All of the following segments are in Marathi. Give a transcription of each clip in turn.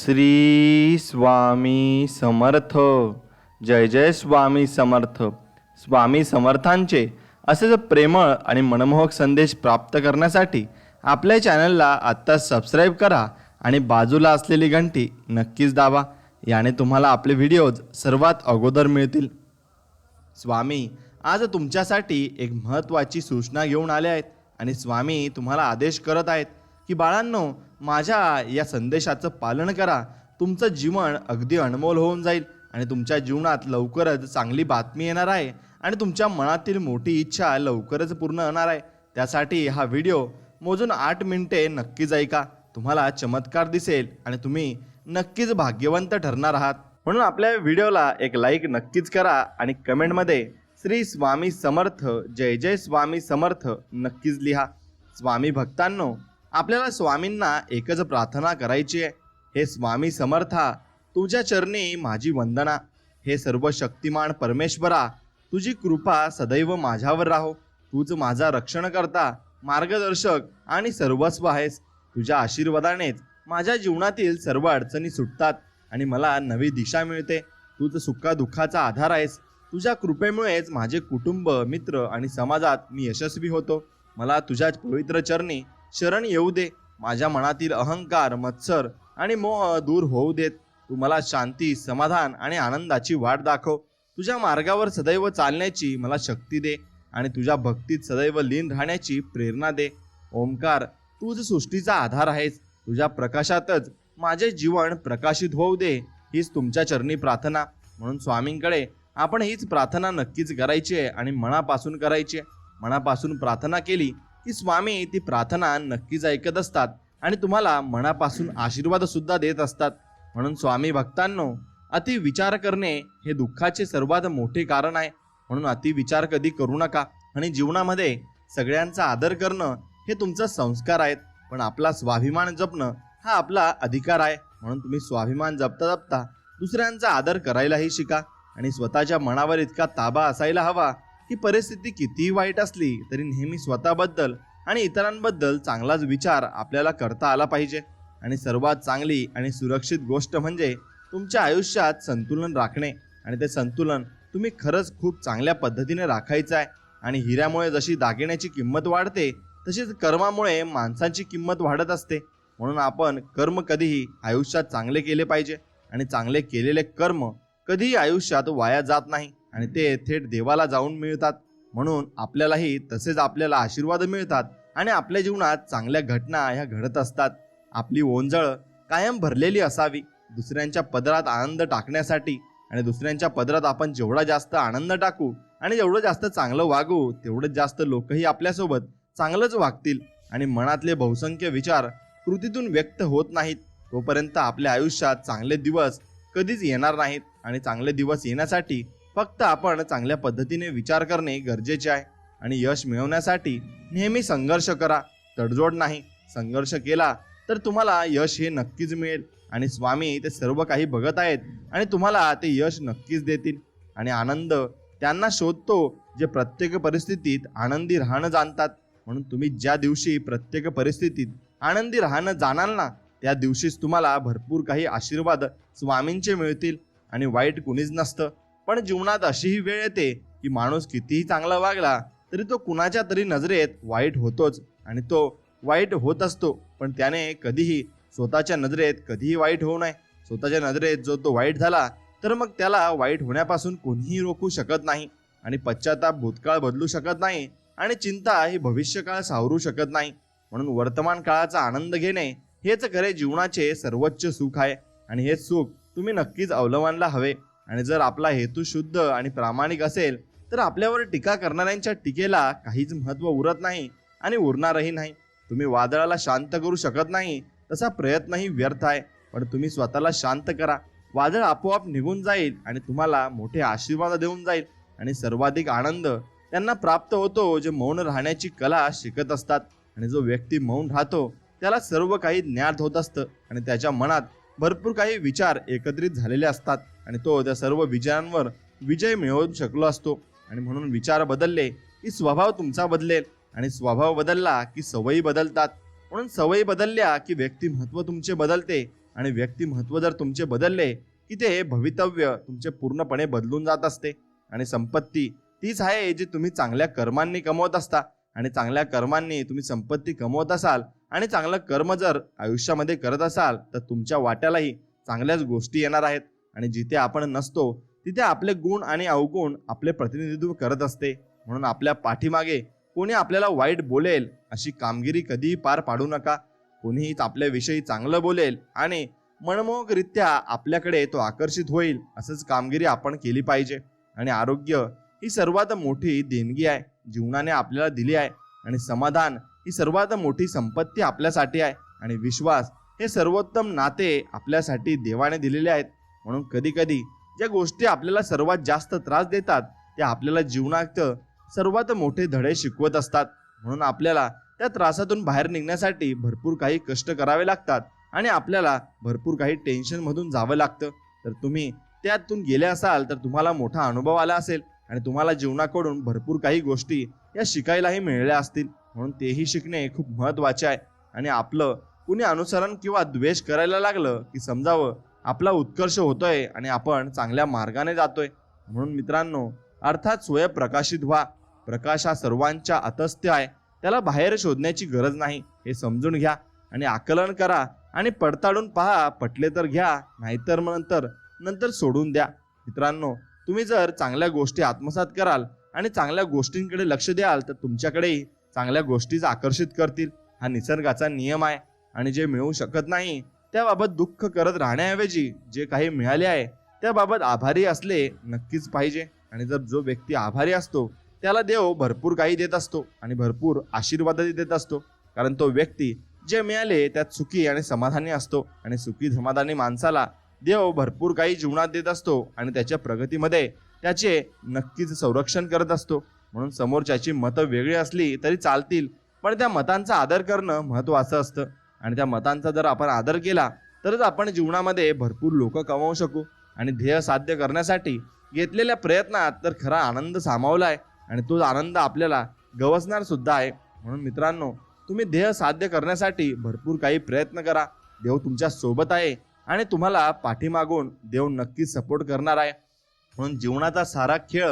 श्री स्वामी समर्थ. जय जय स्वामी समर्थ. स्वामी समर्थांचे असेच प्रेमळ आणि मनमोहक संदेश प्राप्त करण्यासाठी आपल्या चॅनलला आत्ता सबस्क्राईब करा आणि बाजूला असलेली घंटी नक्कीच दाबा. याने तुम्हाला आपले व्हिडिओज सर्वात अगोदर मिळतील. स्वामी आज तुमच्यासाठी एक महत्त्वाची सूचना घेऊन आले आहेत आणि स्वामी तुम्हाला आदेश करत आहेत की बाळांनो, माझ्या या संदेशाचं पालन करा. तुमचं जीवन अगदी अनमोल होऊन जाईल आणि तुमच्या जीवनात लवकरच चांगली बातमी येणार आहे आणि तुमच्या मनातील मोठी इच्छा लवकरच पूर्ण होणार आहे. त्यासाठी हा व्हिडिओ मोजून 8 मिनिटे नक्कीच ऐका. तुम्हाला चमत्कार दिसेल आणि तुम्ही नक्कीच भाग्यवंत ठरणार आहात. म्हणून आपल्या व्हिडिओला एक लाईक नक्कीच करा आणि कमेंटमध्ये श्री स्वामी समर्थ, जय जय स्वामी समर्थ नक्कीच लिहा. स्वामी भक्तांनो, आपल्याला स्वामींना एकच प्रार्थना करायची आहे. हे स्वामी समर्था, तुझ्या चरणी माझी वंदना. हे सर्व शक्तिमान परमेश्वरा, तुझी कृपा सदैव माझ्यावर राहो. तूच माझा रक्षणकर्ता, मार्गदर्शक आणि सर्वस्व आहेस. तुझ्या आशीर्वादानेच माझ्या जीवनातील सर्व अडचणी सुटतात आणि मला नवी दिशा मिळते. तूच सुखादुःखाचा आधार आहेस. तुझ्या कृपेमुळेच माझे कुटुंब, मित्र आणि समाजात मी यशस्वी होतो. मला तुझ्या पवित्र चरणी शरण येऊ दे. माझ्या मनातील अहंकार, मत्सर आणि मोह दूर होऊ देत. तू मला शांती, समाधान आणि आनंदाची वाट दाखव. तुझ्या मार्गावर सदैव चालण्याची मला शक्ती दे आणि तुझ्या भक्तीत सदैव लीन राहण्याची प्रेरणा दे. ओंकार, तूच सृष्टीचा आधार आहेस. तुझ्या प्रकाशातच माझे जीवन प्रकाशित होऊ दे. हीच तुमच्या चरणी प्रार्थना. म्हणून स्वामींकडे आपण हीच प्रार्थना नक्कीच करायची आहे आणि मनापासून करायची आहे. मनापासून प्रार्थना केली की स्वामी ती प्रार्थना नक्कीच ऐकत असतात आणि तुम्हाला मनापासून आशीर्वाद सुद्धा देत असतात. म्हणून स्वामी भक्तांनो, अति विचार करणे हे दुःखाचे सर्वात मोठे कारण आहे. म्हणून अति विचार कधी करू नका आणि जीवनामध्ये सगळ्यांचा आदर करणं हे तुमचा संस्कार आहेत. पण आपला स्वाभिमान जपणं हा आपला अधिकार आहे. म्हणून तुम्ही स्वाभिमान जपता जपता दुसऱ्यांचा आदर करायलाही शिका आणि स्वतःच्या मनावर इतका ताबा असायला हवा की परिस्थिती कितीही वाईट असली तरी नेहमी स्वतःबद्दल आणि इतरांबद्दल चांगलाच विचार आपल्याला करता आला पाहिजे. आणि सर्वात चांगली आणि सुरक्षित गोष्ट म्हणजे तुमच्या आयुष्यात संतुलन राखणे. आणि ते संतुलन तुम्ही खरंच खूप चांगल्या पद्धतीने राखायचं आहे. आणि हिऱ्यामुळे जशी दागिन्याची किंमत वाढते तशीच कर्मामुळे माणसाची किंमत वाढत असते. म्हणून आपण कर्म कधीही आयुष्यात चांगले केले पाहिजे आणि चांगले केलेले कर्म कधीही आयुष्यात वाया जात नाही आणि ते थेट देवाला जाऊन मिळतात. म्हणून आपल्यालाही तसेच आपल्याला आशीर्वाद मिळतात आणि आपल्या जीवनात चांगल्या घटना ह्या घडत असतात. आपली ओंजळ कायम भरलेली असावी दुसऱ्यांच्या पदरात आनंद टाकण्यासाठी. आणि दुसऱ्यांच्या पदरात आपण जेवढा जास्त आनंद टाकू आणि जेवढं जास्त चांगलं वागू तेवढंच जास्त लोकही आपल्यासोबत चांगलंच वागतील. आणि मनातले बहुसंख्य विचार कृतीतून व्यक्त होत नाहीत तोपर्यंत आपल्या आयुष्यात चांगले दिवस कधीच येणार नाहीत. आणि चांगले दिवस येण्यासाठी फक्त आपण चांगल्या पद्धतीने विचार करणे गरजेचे आहे. आणि यश मिळवण्यासाठी नेहमी संघर्ष करा, तडजोड नाही. संघर्ष केला तर तुम्हाला यश हे नक्कीच मिळेल. आणि स्वामी ते सर्व काही बघत आहेत आणि तुम्हाला ते यश नक्कीच देतील. आणि आनंद त्यांना शोधतो जे प्रत्येक परिस्थितीत आनंदी राहणं जाणतात. म्हणून तुम्ही ज्या दिवशी प्रत्येक परिस्थितीत आनंदी राहणं जाणाल ना, त्या दिवशीच तुम्हाला भरपूर काही आशीर्वाद स्वामींचे मिळतील. आणि वाईट कुणीच नसतं. पण जीवनात अशीही वेळ येते की माणूस कितीही चांगला वागला तरी तो कुणाच्या तरी नजरेत वाईट होतोच. आणि तो वाईट होत असतो पण त्याने कधीही स्वतःच्या नजरेत कधीही वाईट होऊ नये. स्वतःच्या नजरेत जो तो वाईट झाला तर मग त्याला वाईट होण्यापासून कोणीही रोखू शकत नाही. आणि पश्चाताप भूतकाळ बदलू शकत नाही आणि चिंता ही भविष्यकाळ सावरू शकत नाही. म्हणून वर्तमान काळाचा आनंद घेणे हेच खरे जीवनाचे सर्वोच्च सुख आहे. आणि हे सुख तुम्ही नक्कीच अवलंबायला हवे. आणि जर आपला हेतू शुद्ध आणि प्रामाणिक असेल तर आपल्यावर टीका करणाऱ्यांच्या टीकेला काहीच महत्त्व उरत नाही आणि उरणारही नाही. तुम्ही वादळाला शांत करू शकत नाही तसा प्रयत्नही व्यर्थ आहे. पण तुम्ही स्वतःला शांत करा. वादळ आपोआप निघून जाईल आणि तुम्हाला मोठे आशीर्वाद देऊन जाईल. आणि सर्वाधिक आनंद त्यांना प्राप्त होतो जे मौन राहण्याची कला शिकत असतात. आणि जो व्यक्ती मौन राहतो त्याला सर्व काही ज्ञात होत असतं आणि त्याच्या मनात भरपूर काही विचार एकत्रित झालेले असतात आणि तो त्या सर्व विचारांवर विजय मिळवू शकलो असतो. आणि म्हणून विचार बदलले की स्वभाव तुमचा बदलेल आणि स्वभाव बदलला की सवयी बदलतात. म्हणून सवयी बदलल्या की व्यक्तिमत्व तुमचे बदलते आणि व्यक्तिमत्व जर तुमचे बदलले की ते भवितव्य तुमचे पूर्णपणे बदलून जात असते. आणि संपत्ती तीच आहे जी तुम्ही चांगल्या कर्मांनी कमवत असता. आणि चांगल्या कर्मांनी तुम्ही संपत्ती कमवत असाल आणि चांगलं कर्म जर आयुष्यामध्ये करत असाल तर तुमच्या वाट्यालाही चांगल्याच गोष्टी येणार आहेत. आणि जिथे आपण नसतो तिथे आपले गुण आणि अवगुण आपले प्रतिनिधित्व करत असते. म्हणून आपल्या पाठीमागे कोणी आपल्याला वाईट बोलेल अशी कामगिरी कधीही पार पाडू नका. कोणीही आपल्याविषयी चांगलं बोलेल आणि मनमोहकरित्या आपल्याकडे तो आकर्षित होईल असंच कामगिरी आपण केली पाहिजे. आणि आरोग्य ही सर्वात मोठी देणगी आहे जीवनाने आपल्याला दिली आहे. आणि समाधान ही सर्वात मोठी संपत्ती आपल्यासाठी आहे. आणि विश्वास हे सर्वोत्तम नाते आपल्यासाठी देवाने दिलेले आहेत. म्हणून कधी कधी ज्या गोष्टी आपल्याला सर्वात जास्त त्रास देतात त्या आपल्याला जीवनात सर्वात मोठे धडे शिकवत असतात. म्हणून आपल्याला त्या त्रासातून बाहेर निघण्यासाठी भरपूर काही कष्ट करावे लागतात आणि आपल्याला भरपूर काही टेन्शनमधून जावं लागतं. तर तुम्ही त्यातून गेले असाल तर तुम्हाला मोठा अनुभव आला असेल आणि तुम्हाला जीवनाकडून भरपूर काही गोष्टी या शिकायलाही मिळाल्या असतील. म्हणून तेही शिकणे खूप महत्त्वाचे आहे. आणि आपलं कुणी अनुसरण किंवा द्वेष करायला लागलं की समजावं आपला उत्कर्ष होतोय आणि आपण चांगल्या मार्गाने जातोय. म्हणून मित्रांनो, अर्थात स्वयंप्रकाशित व्हा. प्रकाश हा सर्वांच्या अतस्थ आहे, त्याला बाहेर शोधण्याची गरज नाही हे समजून घ्या. आणि आकलन करा आणि पडताळून पहा. पटले तर घ्या, नाहीतर नंतर सोडून द्या. मित्रांनो, तुम्ही जर चांगल्या गोष्टी आत्मसात कराल आणि चांगल्या गोष्टींकडे लक्ष द्याल तर तुमच्याकडेही चांगल्या गोष्टीच आकर्षित करतील. हा निसर्गाचा नियम आहे. आणि जे मिळू शकत नाही त्याबाबत दुःख करत राहण्याऐवजी जे काही मिळाले आहे त्याबाबत आभारी असले नक्कीच पाहिजे. आणि जर जो व्यक्ती आभारी असतो त्याला देव भरपूर काही देत असतो आणि भरपूर आशीर्वादही देत असतो. कारण तो व्यक्ती जे मिळाले त्यात सुखी आणि समाधानी असतो. आणि सुखी समाधानी माणसाला देव भरपूर काही जीवनात देत असतो आणि त्याच्या प्रगतीमध्ये त्याचे नक्कीच संरक्षण करत असतो. म्हणून समोरच्याची मतं वेगळी असली तरी चालतील, पण त्या मतांचा आदर करणं महत्त्वाचं असतं. आणि त्या मतांचा जर आपण आदर केला तरच आपण जीवनामध्ये भरपूर लोक कमावू शकू. आणि ध्येय साध्य करण्यासाठी घेतलेल्या प्रयत्नात तर खरा आनंद सामावला आहे आणि तो आनंद आपल्याला गवसणार सुद्धा आहे. म्हणून मित्रांनो, तुम्ही ध्येय साध्य करण्यासाठी भरपूर काही प्रयत्न करा. देव तुमच्या सोबत आहे आणि तुम्हाला पाठीमागून देव नक्कीच सपोर्ट करणार आहे. म्हणून जीवनाचा सारा खेळ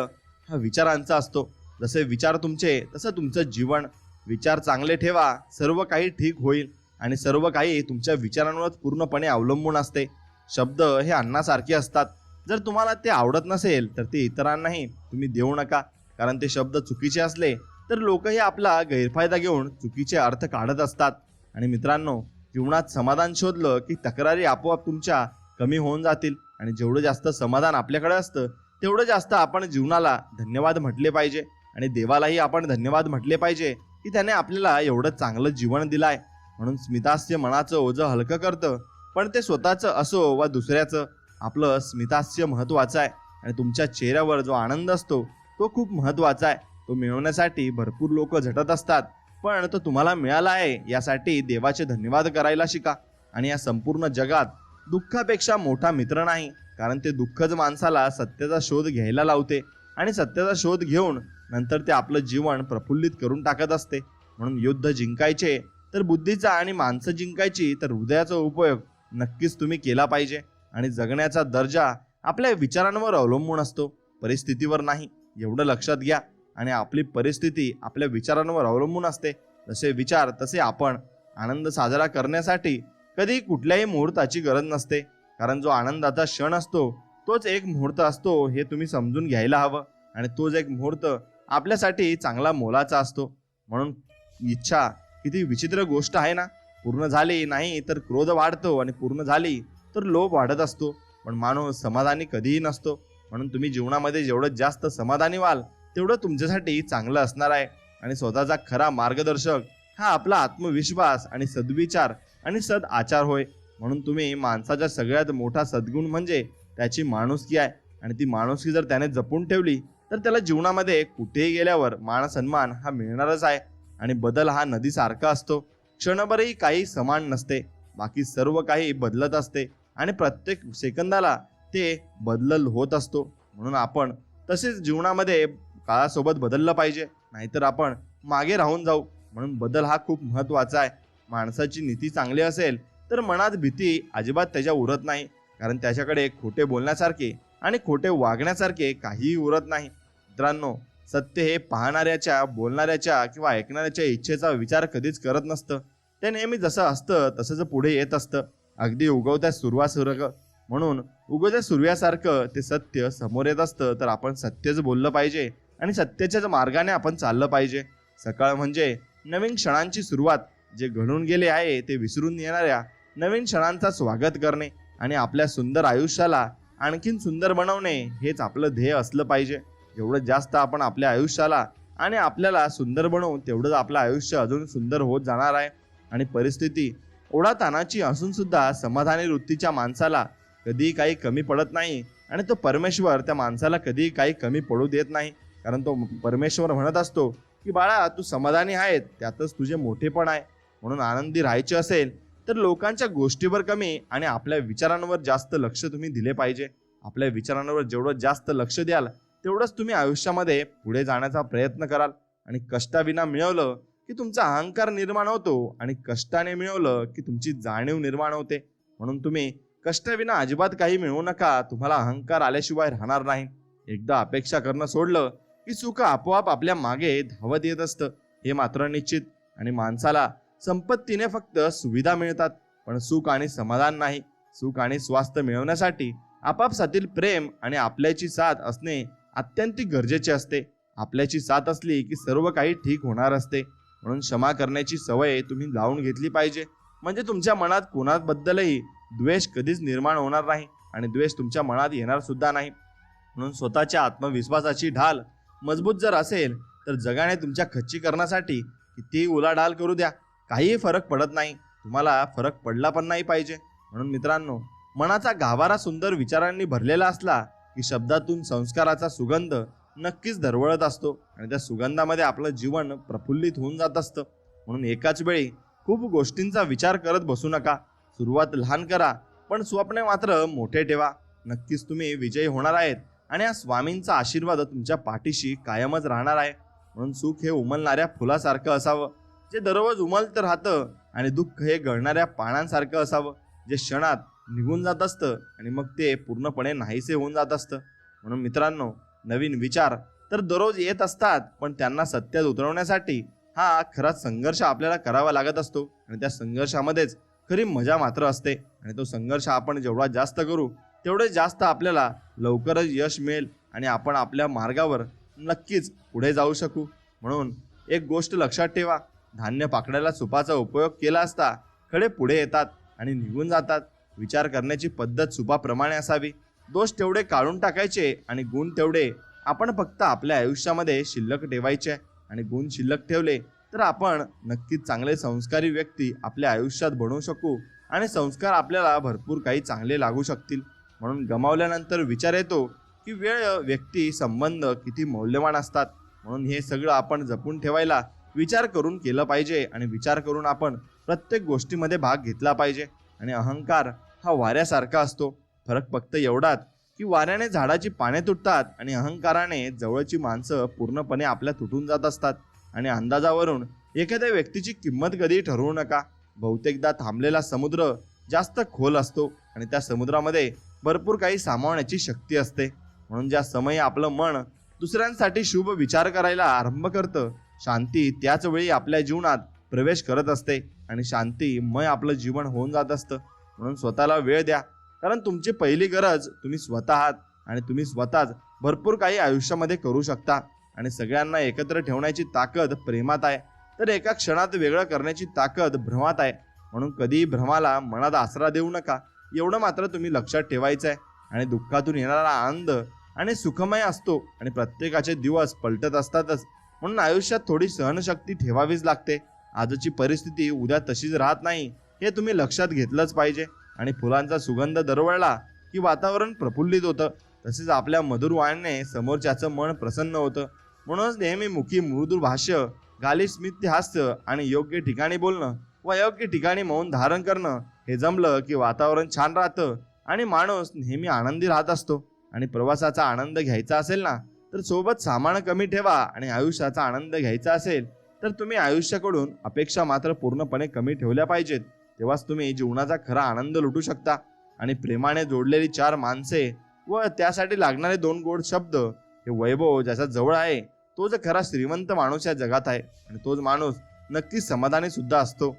हा विचारांचा असतो. जसे विचार तुमचे तसं तुमचं जीवन. विचार चांगले ठेवा, सर्व काही ठीक होईल. आणि सर्व काही तुमच्या विचारांवर पूर्णपणे अवलंबून असते. शब्द हे अन्नासारखे असतात. जर तुम्हाला ते आवडत नसेल तर ते इतरांनाही तुम्ही देऊ नका. कारण ते शब्द चुकीचे असले तर लोकही आपला गैरफायदा घेऊन चुकीचे अर्थ काढत असतात. आणि मित्रांनो, जीवनात समाधान शोधलं की तक्रारी आपोआप तुमच्या कमी होऊन जातील. आणि जेवढं जास्त समाधान आपल्याकडे असतं तेवढं जास्त आपण जीवनाला धन्यवाद म्हटले पाहिजे. आणि देवालाही आपण धन्यवाद म्हटले पाहिजे की त्याने आपल्याला एवढं चांगलं जीवन दिलं आहे. म्हणून स्मितास्य मनाचं ओझं हलकं करतं, पण ते स्वतःचं असो वा दुसऱ्याचं, आपलं स्मितास्य महत्त्वाचं आहे. आणि तुमच्या चेहऱ्यावर जो आनंद असतो तो खूप महत्त्वाचा आहे. तो मिळवण्यासाठी भरपूर लोक झटत असतात, पण तो तुम्हाला मिळाला आहे यासाठी देवाचे धन्यवाद करायला शिका. आणि या संपूर्ण जगात दुःखापेक्षा मोठा मित्र नाही, कारण ते दुःखच माणसाला सत्याचा शोध घ्यायला लावते आणि सत्याचा शोध घेऊन नंतर ते आपलं जीवन प्रफुल्लित करून टाकत असते. म्हणून युद्ध जिंकायचे तर बुद्धीचा आणि माणसं जिंकायची तर हृदयाचा उपयोग नक्कीच तुम्ही केला पाहिजे. आणि जगण्याचा दर्जा आपल्या विचारांवर अवलंबून असतो, परिस्थितीवर नाही. एवढं लक्षात घ्या. आणि आपली परिस्थिती आपल्या विचारांवर अवलंबून असते. जसे विचार तसे आपण. आनंद साजरा करण्यासाठी कधी कुठल्याही मुहूर्ताची गरज नसते, कारण जो आनंदाचा क्षण असतो तोच एक मुहूर्त असतो हे तुम्ही समजून घ्यायला हवं. आणि तोच एक मुहूर्त आपल्यासाठी चांगला मोलाचा असतो. म्हणून इच्छा किती विचित्र गोष्ट आहे ना. पूर्ण झाली नाही तर क्रोध वाढतो आणि पूर्ण झाली तर लोभ वाढत असतो. पण माणूस समाधानी कधीही नसतो. म्हणून तुम्ही जीवनामध्ये जेवढं जास्त समाधानी व्हाल तेवढं तुमच्यासाठी चांगलं असणार आहे. आणि स्वतःचा खरा मार्गदर्शक हा आपला आत्मविश्वास आणि सद्विचार आणि सद आचार होय. म्हणून तुम्ही माणसाचा सगळ्यात मोठा सद्गुण म्हणजे त्याची माणुसकी आहे. आणि ती माणुसकी जर त्याने जपून ठेवली तर त्याला जीवनामध्ये कुठेही गेल्यावर मान सन्मान हा मिळणारच आहे. आणि बदल हा नदीसारखा असतो, क्षणभरही काही समान नसते, बाकी सर्व काही बदलत असते आणि प्रत्येक सेकंदाला ते बदल होत असतो. म्हणून आपण तसेच जीवनामध्ये काळासोबत बदललं पाहिजे, नाहीतर आपण मागे राहून जाऊ. म्हणून बदल हा खूप महत्त्वाचा आहे. माणसाची नीती चांगली असेल तर मनात भीती अजिबात त्याच्या उरत नाही, कारण त्याच्याकडे खोटे बोलण्यासारखे आणि खोटे वागण्यासारखे काहीही उरत नाही. मित्रांनो, सत्य हे पाहणाऱ्याच्या, बोलणाऱ्याच्या किंवा ऐकणाऱ्याच्या इच्छेचा विचार कधीच करत नसतं. ते नेहमी जसं असतं तसंच पुढे येत असतं, अगदी उगवत्या सूर्यासारखं. म्हणून उगवत्या सूर्यासारखं ते सत्य समोर येत असतं, तर आपण सत्यच बोललं पाहिजे आणि सत्याच्याच मार्गाने आपण चाललं पाहिजे. सकाळ म्हणजे नवीन क्षणांची सुरुवात. जे घडून गेले आहे ते विसरून येणाऱ्या नवीन क्षणांचा स्वागत करणे आणि आपल्या सुंदर आयुष्याला आणखीन सुंदर बनवणे हेच आपलं ध्येय असलं पाहिजे. जेवढं जास्त आपण आपल्या आयुष्याला आणि आपल्याला सुंदर बनवू, तेवढंच आपलं आयुष्य अजून सुंदर होत जाणार आहे. आणि परिस्थिती ओढा ताणाची असून सुद्धा समाधानी वृत्तीच्या माणसाला कधीही काही कमी पडत नाही आणि तो परमेश्वर त्या माणसाला कधीही काही कमी पडू देत नाही. कारण तो परमेश्वर म्हणत असतो की बाळा, तू समाधानी आहे, त्यातच तुझे मोठेपण आहे. म्हणून आनंदी राहायचे असेल तर लोकांच्या गोष्टीवर कमी आणि आपल्या विचारांवर जास्त लक्ष तुम्ही दिले पाहिजे. आपल्या विचारांवर जेवढं जास्त लक्ष द्याल, तेवढंच तुम्ही आयुष्यामध्ये पुढे जाण्याचा प्रयत्न कराल. आणि कष्टाविना मिळवलं की तुमचा अहंकार निर्माण होतो आणि कष्टाने मिळवलं की तुमची जाणीव निर्माण होते. म्हणून तुम्ही कष्टाविना अजिबात काही मिळवू नका. तुम्हाला अहंकार आल्याशिवाय राहणार नाही. एकदा अपेक्षा करणं सोडलं की सुख आपोआप आपल्या मागे धावत येत असतं, हे मात्र निश्चित. आणि माणसाला संपत्तीने फक्त सुविधा मिळतात, पण सुख आणि समाधान नाही. सुख आणि स्वास्थ्य मिळवण्यासाठी आपापसातील प्रेम आणि आपल्याची साथ असणे अत्यंत गरजेचे असते. आपल्याची साथ असली की सर्व काही ठीक होणार असते. म्हणून क्षमा करण्याची सवय तुम्ही लावून घेतली पाहिजे. म्हणजे तुमच्या मनात कोणाबद्दलही द्वेष कधीच निर्माण होणार नाही आणि द्वेष तुमच्या मनात येणार सुद्धा नाही. म्हणून स्वतःच्या आत्मविश्वासाची ढाल मजबूत जर असेल तर जगाने तुमच्या खच्चीकरणासाठी कितीही उलाढाल करू द्या, काहीही फरक पडत नाही. तुम्हाला फरक पडला पण नाही पाहिजे. म्हणून मित्रांनो, मनाचा गाभारा सुंदर विचारांनी भरलेला असला की शब्दातून संस्काराचा सुगंध नक्कीच दरवळत असतो आणि त्या सुगंधामध्ये आपलं जीवन प्रफुल्लित होऊन जात असतं. म्हणून एकाच वेळी खूप गोष्टींचा विचार करत बसू नका. सुरुवात लहान करा, पण स्वप्ने मात्र मोठे ठेवा. नक्कीच तुम्ही विजयी होणार आहेत आणि या स्वामींचा आशीर्वाद तुमच्या पाठीशी कायमच राहणार आहे. म्हणून सुख हे उमलणाऱ्या फुलासारखं असावं, जे दररोज उमलत राहतं, आणि दुःख हे गळणाऱ्या पानांसारखं असावं, जे क्षणात निघून जात असतं आणि मग ते पूर्णपणे नाहीसे होऊन जात असतं. म्हणून मित्रांनो, नवीन विचार तर दररोज येत असतात, पण त्यांना सत्यात उतरवण्यासाठी हा खराच संघर्ष आपल्याला करावा लागत असतो. आणि त्या संघर्षामध्येच खरी मजा मात्र असते. आणि तो संघर्ष आपण जेवढा जास्त करू, तेवढे जास्त आपल्याला लवकरच यश मिळेल आणि आपण आपल्या मार्गावर नक्कीच पुढे जाऊ शकू. म्हणून एक गोष्ट लक्षात ठेवा, धान्य पाकडायला सुपाचा उपयोग केला असता खडे पुढे येतात आणि निघून जातात. विचार करण्याची पद्धत सुपाप्रमाणे असावी. दोष तेवढे काढून टाकायचे आणि गुण तेवढे आपण फक्त आपल्या आयुष्यामध्ये शिल्लक ठेवायचे. आणि गुण शिल्लक ठेवले तर आपण नक्कीच चांगले संस्कारी व्यक्ती आपल्या आयुष्यात बनवू शकू आणि संस्कार आपल्याला भरपूर काही चांगले लागू शकतील. म्हणून गमावल्यानंतर विचार येतो की वेळ, व्यक्ती, संबंध किती मौल्यवान असतात. म्हणून हे सगळं आपण जपून ठेवायला विचार करून केलं पाहिजे आणि विचार करून आपण प्रत्येक गोष्टीमध्ये भाग घेतला पाहिजे. आणि अहंकार हा वाऱ्यासारखा असतो. फरक फक्त एवढाच की वाऱ्याने झाडाची पाने तुटतात आणि अहंकाराने जवळची माणसं पूर्णपणे आपल्या तुटून जात असतात. आणि अंदाजावरून एखाद्या व्यक्तीची किंमत कधी ठरवू नका. बहुतेकदा थांबलेला समुद्र जास्त खोल असतो आणि त्या समुद्रामध्ये भरपूर काही सामावण्याची शक्ती असते. म्हणून ज्या समयी आपलं मन दुसऱ्यांसाठी शुभ विचार करायला आरंभ करतं, शांती त्याच वेळी आपल्या जीवनात प्रवेश करत असते आणि शांतीमय आपलं जीवन होऊन जात असतं. म्हणून स्वतःला वेळ द्या, कारण तुमची पहिली गरज तुम्ही स्वतः आहात आणि तुम्ही स्वतःच भरपूर काही आयुष्यामध्ये करू शकता. आणि सगळ्यांना एकत्र ठेवण्याची ताकद प्रेमात आहे, तर एका क्षणात वेगळं करण्याची ताकद भ्रमात आहे. म्हणून कधीही भ्रमाला मनात आसरा देऊ नका, एवढं मात्र तुम्ही लक्षात ठेवायचं आहे. आणि दुःखातून येणारा आनंद आणि सुखमय असतो आणि प्रत्येकाचे दिवस पलटत असतातच. म्हणून आयुष्यात थोडी सहनशक्ती ठेवावीच लागते. आजची परिस्थिती उद्या तशीच राहत नाही, हे तुम्ही लक्षात घेतलंच पाहिजे. आणि फुलांचा सुगंध दरवळला की वातावरण प्रफुल्लित होतं, तसेच आपल्या मधुर वाणीने समोरच्याचं मन प्रसन्न होतं. म्हणूनच नेहमी मुखी मृदू भाष्य, गाली स्मित हास्य आणि योग्य ठिकाणी बोलणं व योग्य ठिकाणी मौन धारण करणं हे जमलं की वातावरण छान राहतं आणि माणूस नेहमी आनंदी राहत असतो. आणि प्रवासाचा आनंद घ्यायचा असेल ना, तर सोबत सामान कमी ठेवा. आणि आयुष्याचा आनंद घ्यायचा असेल तर तुम्ही आयुष्याकडून अपेक्षा मात्र पूर्णपणे कमी ठेवल्या पाहिजेत. तेव्हाच तुम्ही जीवनाचा खरा आनंद लुटू शकता. आणि प्रेमाने जोडलेली 4 माणसे व त्यासाठी लागणारे 2 गोड शब्द हे वैभव ज्याच्या जवळ आहे तोच खरा श्रीमंत माणूस या जगात आहे. आणि तोच माणूस नक्कीच समाधानी सुद्धा असतो.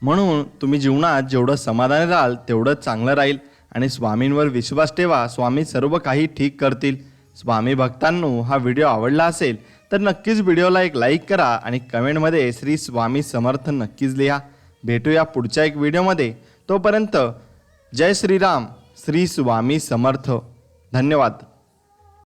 म्हणून तुम्ही जीवनात जेवढं समाधानी राहाल तेवढंच चांगलं राहील. आणि स्वामींवर विश्वास ठेवा, स्वामी सर्व काही ठीक करतील. स्वामी भक्तांनो, हा व्हिडिओ आवडला असेल तर नक्कीच व्हिडिओला एक लाईक करा आणि कमेंटमध्ये श्री स्वामी समर्थ नक्कीच लिहा. भेटूया पुढच्या एक व्हिडिओमध्ये. तोपर्यंत जय श्रीराम, श्री स्वामी समर्थ. धन्यवाद.